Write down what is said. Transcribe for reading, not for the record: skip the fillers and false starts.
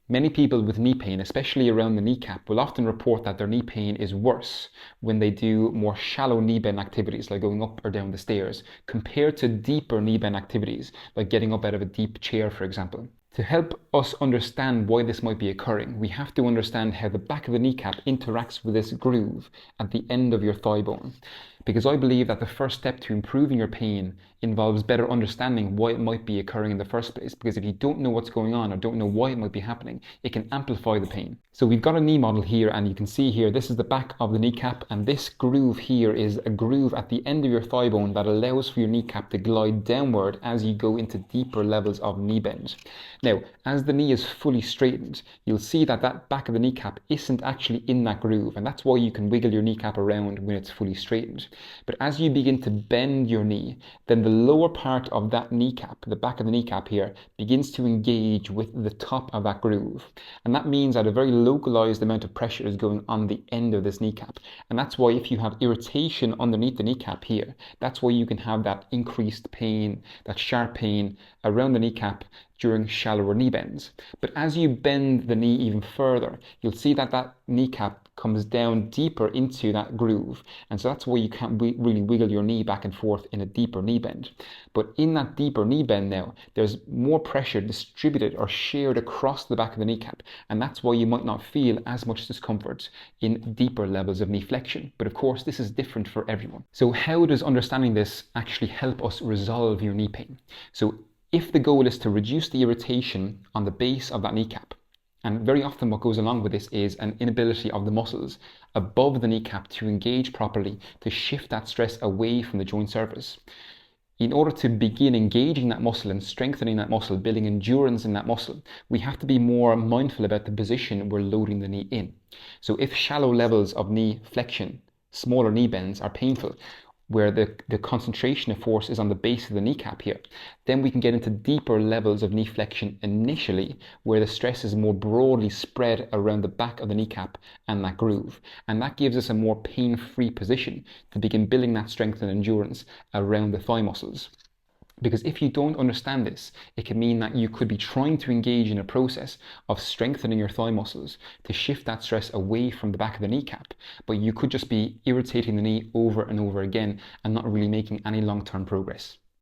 Many people with knee pain, especially around the kneecap, will often report that their knee pain is worse when they do more shallow knee bend activities like going up or down the stairs compared to deeper knee bend activities like getting up out of a deep chair, for example. To help us understand why this might be occurring, we have to understand how the back of the kneecap interacts with this groove at the end of your thigh bone. Because I believe that the first step to improving your pain involves better understanding why it might be occurring in the first place. Because if you don't know what's going on or don't know why it might be happening, it can amplify the pain. So we've got a knee model here, and you can see here, this is the back of the kneecap, and this groove here is a groove at the end of your thigh bone that allows for your kneecap to glide downward as you go into deeper levels of knee bend. Now, as the knee is fully straightened, you'll see that that back of the kneecap isn't actually in that groove, and that's why you can wiggle your kneecap around when it's fully straightened. But as you begin to bend your knee, then the lower part of that kneecap, the back of the kneecap here, begins to engage with the top of that groove. And that means that a very localized amount of pressure is going on the end of this kneecap. And that's why if you have irritation underneath the kneecap here, that's why you can have that increased pain, that sharp pain around the kneecap during shallower knee bends. But as you bend the knee even further, you'll see that that kneecap comes down deeper into that groove. And so that's why you can't really wiggle your knee back and forth in a deeper knee bend. But in that deeper knee bend now, there's more pressure distributed or shared across the back of the kneecap. And that's why you might not feel as much discomfort in deeper levels of knee flexion. But of course, this is different for everyone. So how does understanding this actually help us resolve your knee pain? So if the goal is to reduce the irritation on the base of that kneecap, and very often what goes along with this is an inability of the muscles above the kneecap to engage properly to shift that stress away from the joint surface. In order to begin engaging that muscle and strengthening that muscle, building endurance in that muscle, we have to be more mindful about the position we're loading the knee in. So if shallow levels of knee flexion, smaller knee bends are painful, where the concentration of force is on the base of the kneecap here, then we can get into deeper levels of knee flexion initially, where the stress is more broadly spread around the back of the kneecap and that groove. And that gives us a more pain-free position to begin building that strength and endurance around the thigh muscles. Because if you don't understand this, it can mean that you could be trying to engage in a process of strengthening your thigh muscles to shift that stress away from the back of the kneecap, but you could just be irritating the knee over and over again and not really making any long-term progress.